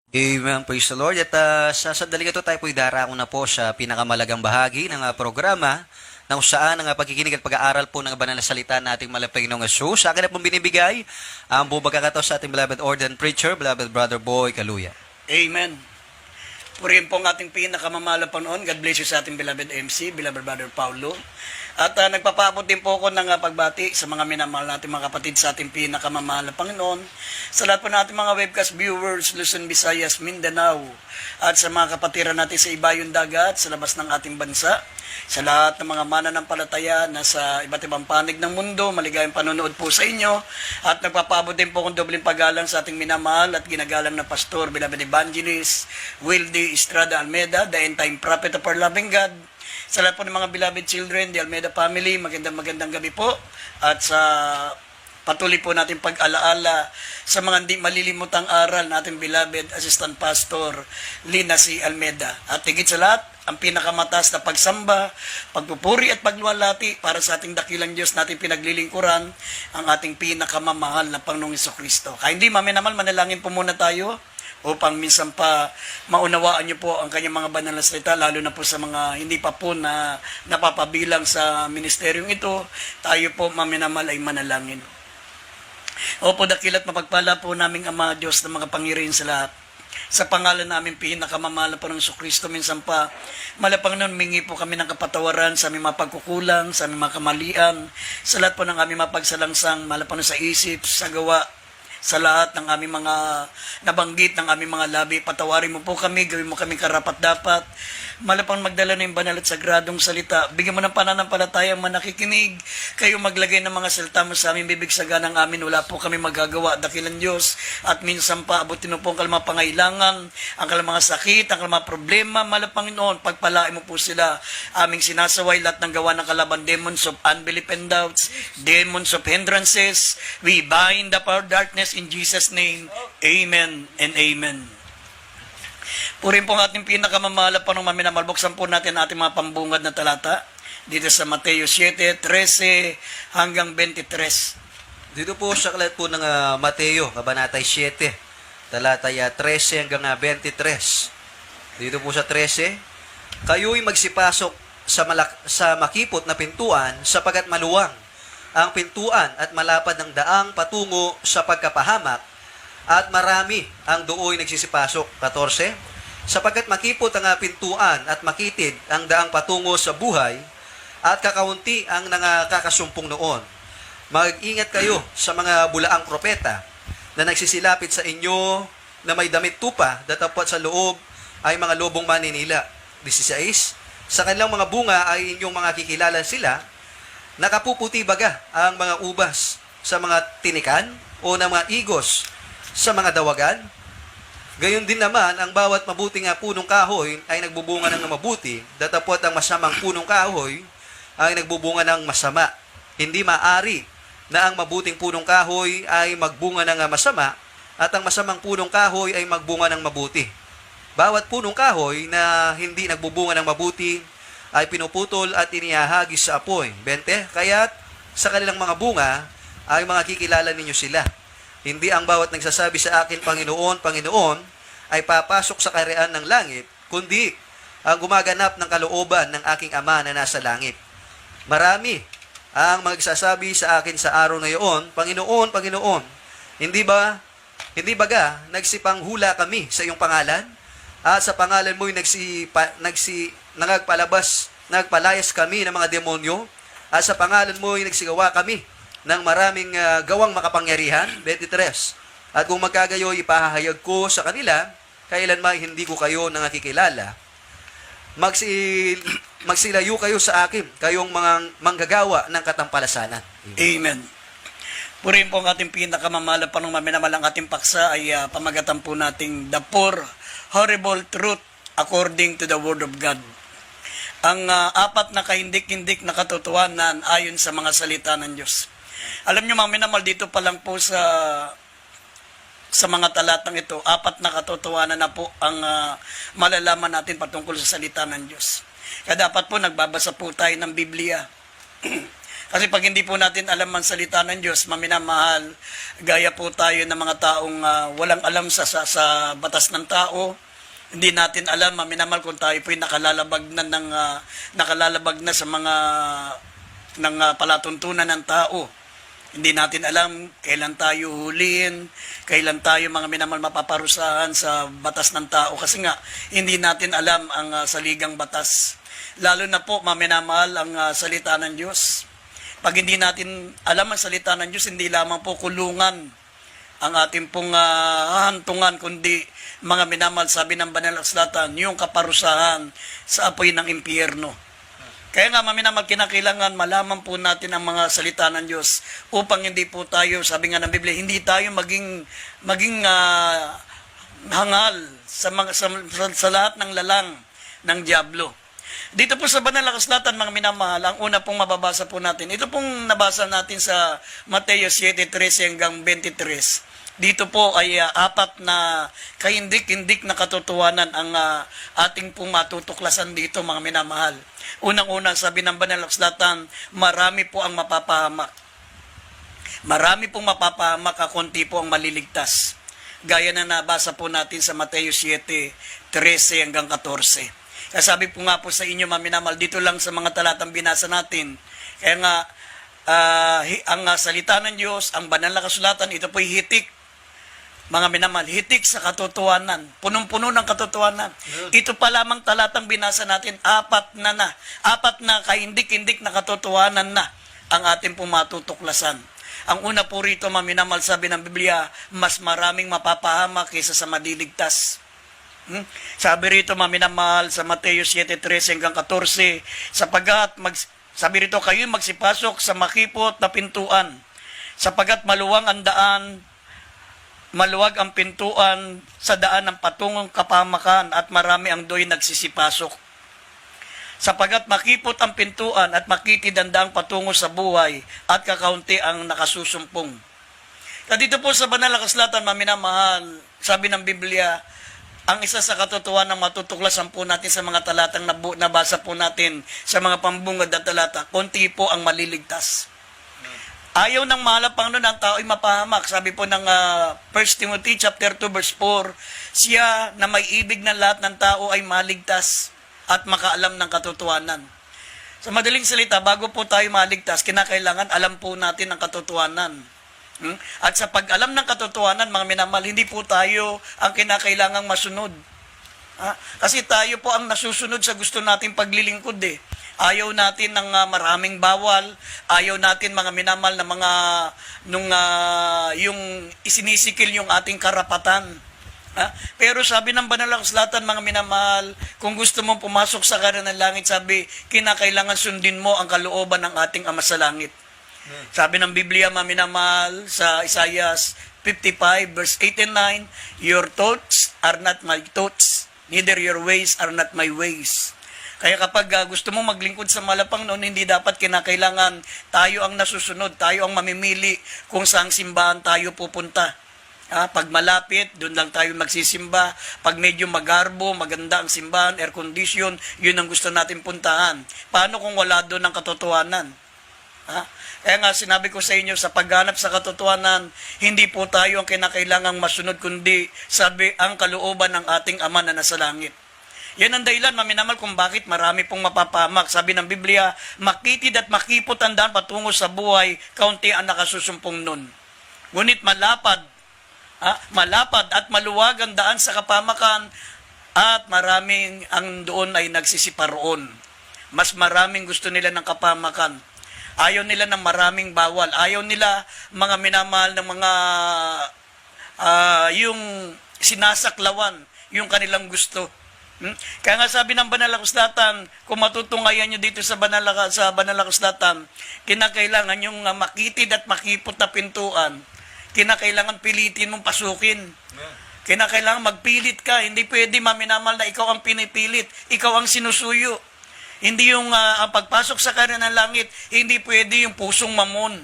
Amen. Praise the Lord. At sa sandaling ito tayo po'y darako na po sa pinakamalagang bahagi ng programa na kung saan ang pagkikinig at pag-aaral po ng banal na salita nating malapig ng Jesus. Sa akin na pong binibigay ang buong pagkakataon sa ating beloved ordained preacher, beloved brother Boy Kaluya. Amen. Purihin po ang ating pinakamamahal na Panginoon. God bless you sa ating beloved MC, beloved brother Paulo. At nagpapaabot din po ako ng pagbati sa mga minamahal natin mga kapatid sa ating pinakamamahal na Panginoon. Sa lahat po natin mga webcast viewers, Luzon, Visayas, Mindanao, at sa mga kapatiran natin sa ibayong dagat, sa labas ng ating bansa, sa lahat ng mga mananampalataya na sa iba't ibang panig ng mundo, maligayang panonood po sa inyo. At nagpapaabot din po akong dobleng paggalang sa ating minamahal at ginagalang na pastor, beloved evangelist, Wildy Estrada Almeda, the end time prophet of our loving God. Sa lahat po ng mga beloved children, the Almeda family, magandang gabi po. At sa patuloy po natin pag-alaala sa mga hindi malilimutang aral natin beloved Assistant Pastor Lina C. Almeda. At higit sa lahat, ang pinakamataas na pagsamba, pagpupuri at pagluwalhati para sa ating dakilang Diyos natin pinaglilingkuran, ang ating pinakamamahal na Panginoong Jesucristo. Kaya hindi maminamal, manalangin po muna tayo upang minsan pa maunawaan niyo po ang kanyang mga banal na salita, lalo na po sa mga hindi pa po na napapabilang sa ministeryong ito, tayo po maminamal ay manalangin. Opo, dakilat mapagpala po naming Ama Diyos ng mga Pangiriin sa lahat. Sa pangalan namin pinakamamahal po ng Jesucristo, minsan pa, malapang nun, mingi po kami ng kapatawaran sa aming mga pagkukulang, sa aming mga kamalian, sa lahat po ng aming mapagsalangsang, malapang sa isip, sa gawa, sa lahat ng aming mga nabanggit ng aming mga labi. Patawarin mo po kami, gawin mo kami karapat-dapat, malapang magdala ng banal at sagradong salita. Bigyan mo ng pananampalataya ang mga nakikinig. Kayo maglagay ng mga salita mo sa aming bibig, sa ganang amin. Wala po kami magagawa, dakilan Diyos. At minsan pa, abutin mo po ang kalamang pangailangan, ang kalamang mga sakit, ang kalamang problema. Malapang Panginoon, pagpalain mo po sila. Aming sinasaway lahat ng gawa ng kalaban, demons of unbelief and doubts, demons of hindrances. We bind the power of darkness in Jesus' name. Amen and amen. Purin po ang ating pinakamamahal pa nung maminamal. Buksan po natin ating mga pambungad na talata dito sa Mateo 7:13 hanggang 23. Dito po sa kalat po ng Mateo, Kabanatay 7, talatay 13 hanggang 23. Dito po sa 13, kayo'y magsipasok sa makipot na pintuan sapagat maluwang ang pintuan at malapad ng daang patungo sa pagkapahamak at marami ang dooy nagsisipasok. 14, sapagkat makipot ang pintuan at makitid ang daang patungo sa buhay at kakaunti ang nakakasumpong noon. Mag-ingat kayo sa mga bulaang propeta na nagsisilapit sa inyo na may damit tupa, datapot sa loob ay mga lobong maninila. 16, sa kanilang mga bunga ay inyong mga kikilala sila. Nakapuputi baga ang mga ubas sa mga tinikan o ng mga igos sa mga dawagan? Gayon din naman, ang bawat mabuting punong kahoy ay nagbubunga ng mabuti, datapot ang masamang punong kahoy ay nagbubunga ng masama. Hindi maari na ang mabuting punong kahoy ay magbunga ng masama at ang masamang punong kahoy ay magbunga ng mabuti. Bawat punong kahoy na hindi nagbubunga ng mabuti ay pinuputol at inihahagis sa apoy. 20, kaya't sa kanilang mga bunga ay mga kikilala ninyo sila. Hindi ang bawat nagsasabi sa akin, Panginoon, Panginoon, ay papasok sa kaharian ng langit, kundi ang gumaganap ng kalooban ng aking Ama na nasa langit. Marami ang magsasabi sa akin sa araw na iyon, Panginoon, Panginoon, hindi baga nagsipanghula kami sa iyong pangalan? At sa pangalan mo'y nagpalayas kami ng mga demonyo, at sa pangalan mo'y nagsigawa kami ng maraming gawang makapangyarihan. 23, at kung magkagayo, ipahahayag ko sa kanila, kailanman hindi ko kayo nakikilala. Magsilayo kayo sa akin, kayong mga manggagawa ng katampalasanan. Amen. Purihin po ang ating pinakamamahal pa nung maminamal ang ating paksa ay pamagatan po nating the poor horrible truth according to the Word of God. Ang apat na kahindik-hindik na katotohanan ayon sa mga salita ng Diyos. Alam niyo mga minamal, dito pa lang po sa mga talatang ito, apat na katotohanan na po ang malalaman natin patungkol sa salita ng Diyos. Kaya dapat po nagbabasa po tayo ng Biblia. Kasi pag hindi po natin alam ang salita ng Diyos, maminamahal, gaya po tayo ng mga taong walang alam sa batas ng tao. Hindi natin alam, maminamahal, kung tayo po'y nakalalabag na sa mga palatuntunan ng tao. Hindi natin alam kailan tayo huliin, kailan tayo mga minamahal mapaparusahan sa batas ng tao. Kasi nga, hindi natin alam ang saligang batas. Lalo na po, maminamahal, ang salita ng Diyos. Pag hindi natin alam ang salita ng Diyos, hindi lamang po kulungan ang ating pong hahantungan, kundi mga minamahal, sabi ng Banal na Kasulatan, yung kaparusahan sa apoy ng impyerno. Kaya nga, maminamahal, kinakailangan malaman po natin ang mga salita ng Diyos upang hindi po tayo, sabi nga ng Biblia, hindi tayo maging hangal sa lahat ng lalang ng diablo. Dito po sa Banal na Kasulatan, mga minamahal, ang una pong mababasa po natin, ito pong nabasa natin sa Mateo 7:13 hanggang 23. Dito po ay apat na kahindik-hindik na katotohanan ang ating pong matutuklasan dito, mga minamahal. Unang-una, sabi ng Banal na Kasulatan, marami po ang mapapahamak. Marami pong mapapahamak, kakunti po ang maliligtas. Gaya na nabasa po natin sa Mateo 7:13 hanggang 14. Kaya sabi po nga po sa inyo, mga minamahal, dito lang sa mga talatang binasa natin. Kaya nga, ang salita ng Diyos, ang Banal na Kasulatan, ito po'y hitik. Mga minamahal, hitik sa katotohanan. Punong-puno ng katotohanan. Ito pa lamang talatang binasa natin, apat na kahindik-hindik na katotohanan na ang ating pong matutuklasan. Ang una po rito, mga minamahal, sabi ng Biblia, mas maraming mapapahamak kaysa sa madiligtas. Sabi rito, mga minamahal, sa Mateo 7:13 hanggang 14, sabi rito, kayo magsipasok sa makipot na pintuan, sapagat maluwag ang pintuan sa daan ng patungong kapahamakan at marami ang do'y nagsisipasok. Sapagat makipot ang pintuan at makitid ang daang patungo sa buhay at kakaunti ang nakasusumpong. Dito po sa Banal na Kasulatan, mga minamahal, sabi ng Biblia, ang isa sa katotohanan ng matutuklasan po natin sa mga talatang nabasa po natin sa mga pambungad na talata, konti po ang maliligtas. Ayaw ng mahal ang Panginoon ang tao ay mapahamak. Sabi po ng 1 Timothy chapter 2 verse 4, siya na may ibig ng lahat ng tao ay maligtas at makaalam ng katotohanan. Sa madaling salita, bago po tayo maligtas, kinakailangan alam po natin ang katotohanan. At sa pag-alam ng katotohanan, mga minamahal, hindi po tayo ang kinakailangang masunod. Kasi tayo po ang nasusunod sa gusto nating paglilingkod eh. Ayaw natin ng maraming bawal, ayaw natin mga minamahal na yung isinisikil yung ating karapatan. Pero sabi ng Banal na Kasulatan, mga minamahal, kung gusto mong pumasok sa Kaharian ng Langit, sabi, kinakailangan sundin mo ang kalooban ng ating Ama sa Langit. Sabi ng Biblia, mga minamahal, sa Isaiah 55 verse 8 and 9, your thoughts are not my thoughts, neither your ways are not my ways. Kaya kapag gusto mong maglingkod sa malapang noon, hindi dapat kinakailangan tayo ang nasusunod, tayo ang mamimili kung saang simbahan tayo pupunta. Pag malapit, doon lang tayo magsisimba. Pag medyo magarbo, maganda ang simbahan, air condition, yun ang gusto natin puntahan. Paano kung wala doon ang katotohanan? Kaya nga sinabi ko sa inyo, sa pagganap sa katotohanan, hindi po tayo ang kinakailangang masunod, kundi sabi ang kalooban ng ating Ama na nasa langit. Yan ang dahilan, maminamal, kung bakit marami pong mapapahamak. Sabi ng Biblia, makitid at makipot ang daan patungo sa buhay, kaunti ang nakasusumpong nun. Ngunit malapad at maluwag ang daan sa kapamakan at maraming ang doon ay nagsisiparoon. Mas maraming gusto nila ng kapamakan. Ayaw nila ng maraming bawal. Ayaw nila mga minamahal ng mga yung sinasaklawan, yung kanilang gusto. Kaya nga sabi ng Banal na Kasulatan, kung matutunghayan nyo dito sa Banal na Kasulatan, kinakailangan yung makitid at makipot na pintuan, kinakailangan pilitin mong pasukin. Kinakailangan magpilit ka. Hindi pwede, maminamal, na ikaw ang pinipilit. Ikaw ang sinusuyo. Hindi yung ang pagpasok sa Kaharian ng Langit, hindi pwede yung pusong mamon.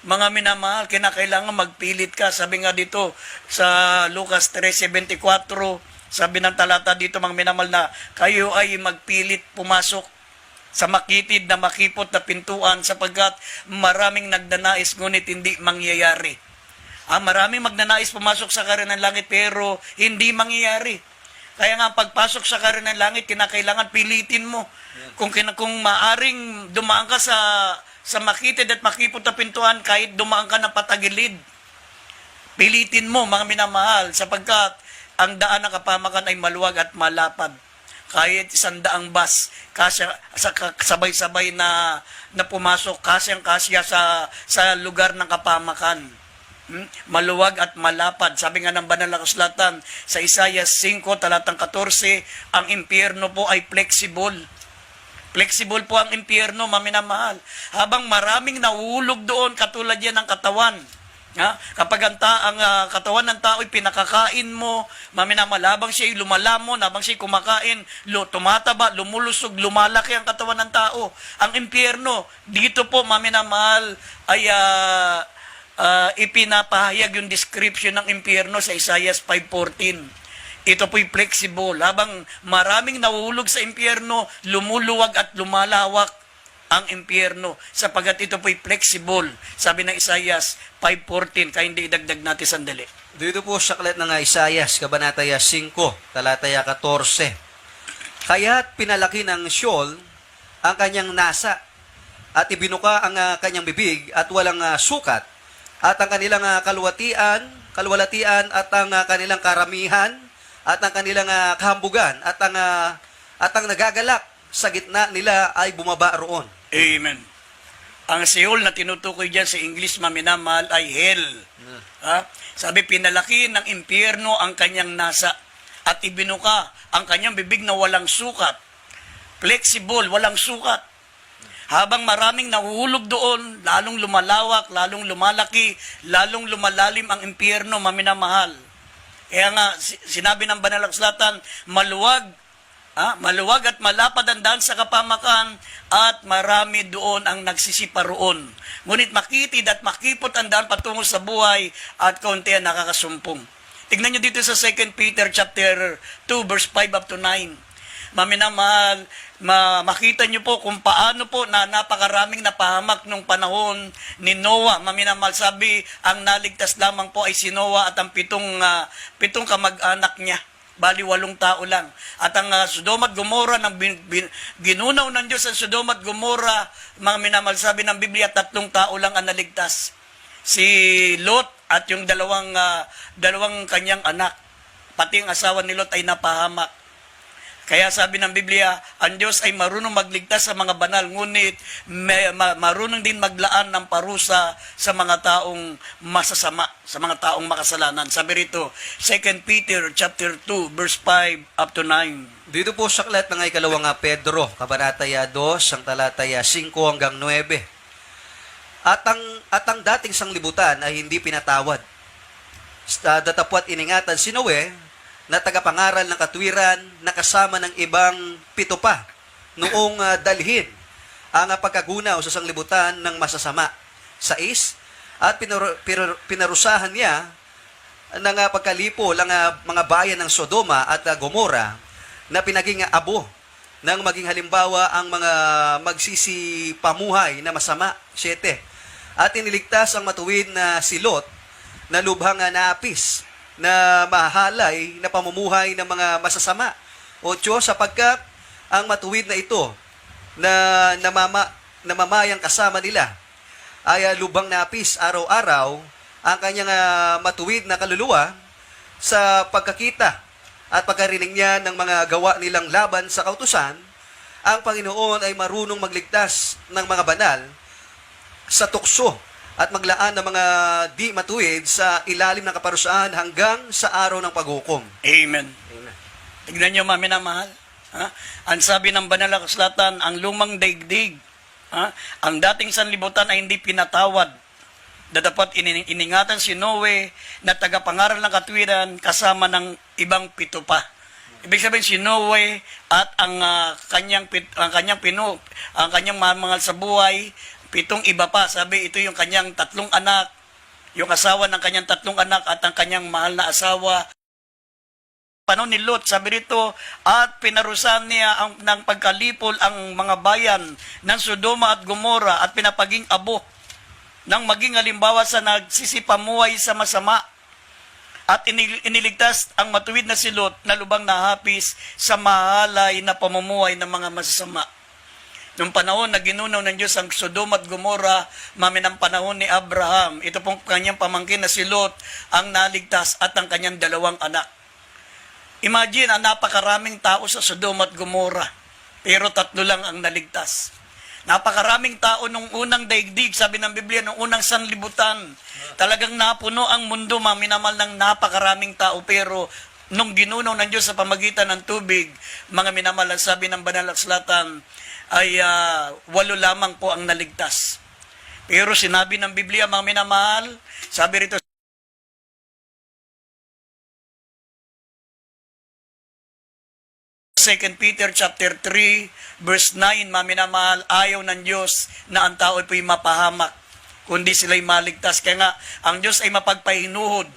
Mga minamahal, kinakailangan magpilit ka. Sabi nga dito sa Lucas 3:74, sabi ng talata dito, mga minamahal, na kayo ay magpilit pumasok. sa makitid na makipot na pintuan sapagkat maraming nagdanais ngunit hindi mangyayari. Maraming magnanais pumasok sa kaharian ng langit pero hindi mangyayari. Kaya nga pagpasok sa kaharian ng langit, kinakailangan pilitin mo. Kung maaring dumaan ka sa makitid at makipot na pintuan, kahit dumaan ka ng patagilid, pilitin mo, mga minamahal, sapagkat ang daan ng kapamakan ay maluwag at malapad. Kahit 100 bus, sabay-sabay na pumasok, kasyang-kasya sa lugar ng kapamakan. Maluwag at malapad. Sabi nga ng banal na kasulatan sa Isaiah 5, talatang 14, ang impyerno po ay flexible. Flexible po ang impyerno, maminamahal. Habang maraming nauulog doon, katulad yan ng katawan. Kapag ang katawan ng tao ay pinakakain mo, maminamahal, habang siya lumalamon, habang siya kumakain, tumataba, lumulusog, lumalaki ang katawan ng tao. Ang impyerno, dito po, maminamahal, ay ipinapahayag yung description ng impyerno sa Isaiah 5:14. Ito po'y flexible. Habang maraming nahuhulog sa impyerno, lumuluwag at lumalawak ang impyerno sapagat ito po'y flexible. Sabi ng Isaiah 5:14, kaya hindi idagdag natin sandali. Dito po sa aklat ng Isaiah, Kabanataya 5, talataya 14. Kaya't pinalaki ng Sheol ang kanyang nasa at ibinuka ang kanyang bibig at walang sukat at ang kanilang kalwalatian at ang kanilang karamihan at ang kanilang kahambugan at ang nagagalak sa gitna nila ay bumaba roon. Amen. Ang Sheol na tinutukoy dyan sa English, maminamahal, ay hell. Sabi, pinalaki ng impyerno ang kanyang nasa at ibinuka ang kanyang bibig na walang sukat. Flexible, walang sukat. Habang maraming nahuhulog doon, lalong lumalawak, lalong lumalaki, lalong lumalalim ang impyerno, maminamahal. Kaya nga, sinabi ng banal na kasulatan, maluwag at malapad ang daan sa kapamakan at marami doon ang nagsisipa roon. Ngunit makitid at makipot ang daan patungo sa buhay at kaunti ang nakakasumpong. Tignan nyo dito sa 2 Peter chapter 2 verse 5 up to 9. Maminamahal, makita nyo po kung paano po na napakaraming napahamak nung panahon ni Noah. Maminamahal, sabi, ang naligtas lamang po ay si Noah at ang pitong kamag-anak niya. Bali, 8 tao lang. At ang Sodoma at Gomorra, ginunaw ng Diyos ang Sodoma at Gomorra, mga minamahal, sabi ng Biblia, 3 tao lang ang naligtas. Si Lot at yung dalawang kanyang anak. Pati ang asawa ni Lot ay napahamak. Kaya sabi ng Biblia, ang Diyos ay marunong magligtas sa mga banal, ngunit marunong din maglaan ng parusa sa mga taong masasama, sa mga taong makasalanan. Sabi rito, 2 Peter chapter 2, verse 5 up to 9. Dito po sa aklat ng ikalawang Pedro, Kabanataya 2, ang talataya 5 hanggang 9. At ang dating sanglibutan ay hindi pinatawad. Datapwat iningatan si Noe, na tagapangaral ng katwiran na kasama ng ibang 7 pa noong dalhin ang pagkagunaw sa sanglibutan ng masasama. 6, at pinarusahan niya ng pagkalipo ng mga bayan ng Sodoma at Gomora na pinaging abo ng maging halimbawa ang mga magsisipamuhay na masama. 7, at iniligtas ang matuwid na si Lot na lubhang naapis na mahalay na pamumuhay ng mga masasama. 8, sapagkat ang matuwid na ito na namamayang kasama nila ay lubhang napis araw-araw ang kanyang matuwid na kaluluwa sa pagkakita at pagkarinig niya ng mga gawa nilang laban sa kautusan. Ang Panginoon ay marunong magligtas ng mga banal sa tukso at maglaan ng mga di matuwid sa ilalim ng kaparusahan hanggang sa araw ng paghukom. Amen. Tignan nyo, maminamahal. Ang sabi ng banal na kasulatan, ang lumang daigdig, ang dating sanlibutan ay hindi pinatawad. Dapat iningatan si Noe na tagapangaral ng katwiran kasama ng ibang 7 pa. Ibig sabihin si Noe at ang kanyang mamangal sa buhay, 7 iba pa. Sabi, ito yung kanyang 3 anak, yung asawa ng kanyang 3 anak at ang kanyang mahal na asawa. panahon ni Lot, sabi rito, at pinarusahan niya ng pagkalipol ang mga bayan ng Sodoma at Gomora at pinapaging abo nang maging halimbawa sa nagsisipamuhay sa masama. At iniligtas ang matuwid na si Lot na lubang nahapis sa mahalay na pamumuhay ng mga masasama. Noong panahon na ginunaw ng Diyos ang Sodoma at Gomora, maminang panahon ni Abraham, ito pong kanyang pamangkin na si Lot ang naligtas at ang kanyang dalawang anak. Imagine, ang napakaraming tao sa Sodoma at Gomora, pero 3 lang ang naligtas. Napakaraming tao nung unang daigdig, sabi ng Biblia, nung unang sanlibutan. Talagang napuno ang mundo, maminamal ng napakaraming tao, pero nung ginunaw ng Diyos sa pamagitan ng tubig, mga minamahal, sabi ng Banal na Kasulatan, ay 8 lamang po ang naligtas. Pero sinabi ng Biblia, mga minamahal, sabi rito, 2 Peter chapter 3, verse 9, mga minamahal, ayaw ng Diyos na ang tao po'y mapahamak, kundi sila'y maligtas. Kaya nga, ang Diyos ay mapagpahinuhod.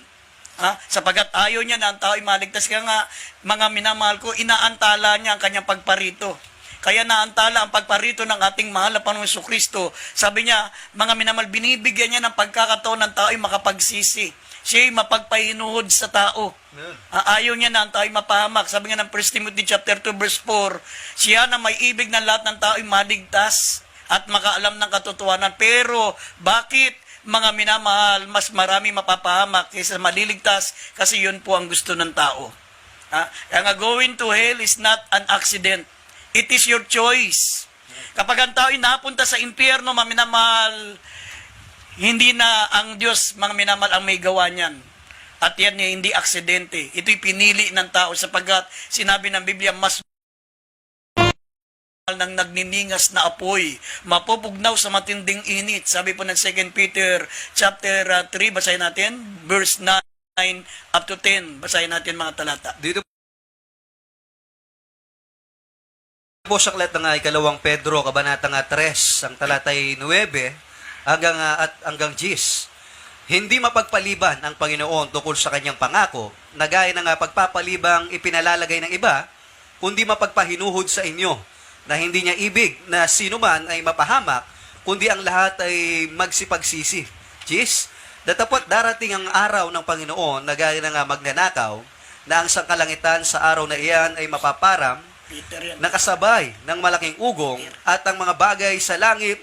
Sapagat ayaw niya na ang tao ay maligtas. Kaya nga, mga minamahal ko, inaantala niya ang kanyang pagparito. Kaya naantala ang pagparito ng ating mahal na Panginoong Jesucristo. Sabi niya, mga minamahal, binibigyan niya ng pagkakataon ng tao ay makapagsisi. Siya ay mapagpahinuhod sa tao. Ayaw niya na ang tao ay mapahamak. Sabi nga ng 1 Timothy chapter 2 verse 4, siya na may ibig ng lahat ng tao ay maligtas at makaalam ng katotohanan. Pero bakit, mga minamahal, mas marami mapapahamak kaysa maliligtas? Kasi yun po ang gusto ng tao. Kaya nga, going to hell is not an accident. It is your choice. Kapag ang tao ay napunta sa impyerno, mga minamahal, hindi na ang Diyos, mga minamahal, ang may gawa niyan. At yan ay hindi aksidente. Ito'y pinili ng tao sapagkat sinabi ng Biblia, mas ng nagniningas na apoy, mapupugnaw sa matinding init. Sabi po ng 2 Peter chapter 3, basahin natin, verse 9 up to 10. Basahin natin mga talata. Dito po sa aklat ng ikalawang Pedro, kabanata 3, ang talatay 9 hanggang 10. Hindi mapagpaliban ang Panginoon tungkol sa kanyang pangako, na gaya ng pagpapalibang ipinalalagay ng iba, kundi mapagpahinuhod sa inyo, na hindi niya ibig na sino man ay mapahamak, kundi ang lahat ay magsipagsisi. 10. Datapot darating ang araw ng Panginoon, na gaya ng magnanakaw, na ang sangkalangitan sa araw na iyan ay mapaparam, nakasabay ng malaking ugong, at ang mga bagay sa langit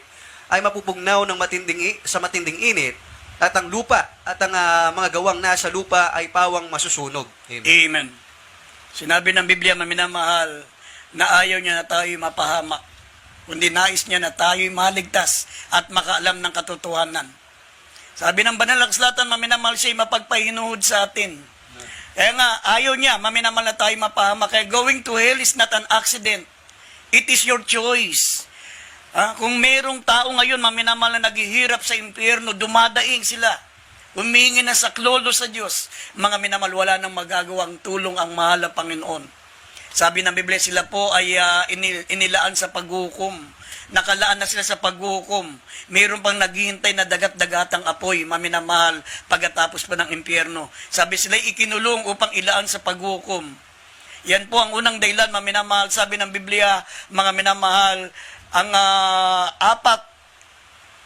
ay mapupugnaw ng matinding init, at ang lupa at ang mga gawang nasa lupa ay pawang masusunog. Amen. Amen. Sinabi ng Biblia, maminamahal, na ayaw niya na tayo mapahamak, kundi nais niya na tayo maligtas at makaalam ng katotohanan. Sabi ng Banal na Kasulatan, maminamahal, siya mapagpahinuhod sa atin. Kaya nga, ayaw niya, maminamahal, na tayo mapahamak. Kaya going to hell is not an accident. It is your choice. Kung merong tao ngayon, maminamahal, na naghihirap sa impyerno, dumadaing sila, humingi na saklolo sa Diyos, mga minamahal, wala nang magagawang tulong ang mahal na Panginoon. Sabi ng Biblia, sila po ay inilaan sa paghukom. Nakalaan na sila sa paghukom. Mayroon pang naghihintay na dagat-dagatang apoy, maminamahal, pagkatapos pa ng impyerno. Sabi sila ikinulong upang ilaan sa paghukom. Yan po ang unang dahilan, maminamahal. Sabi ng Biblia, mga minamahal, ang 4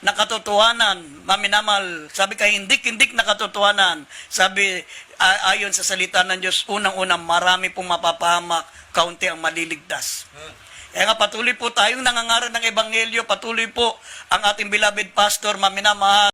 na katotohanan, maminamahal, sabi ka hindik-hindik na katotohanan, sabi ayon sa salita ng Diyos, unang-unang marami pong mapapahamak, kaunti ang maliligtas. Kaya nga patuloy po tayong nangangaral ng Ebanghelyo, patuloy po ang ating beloved pastor, maminamahal,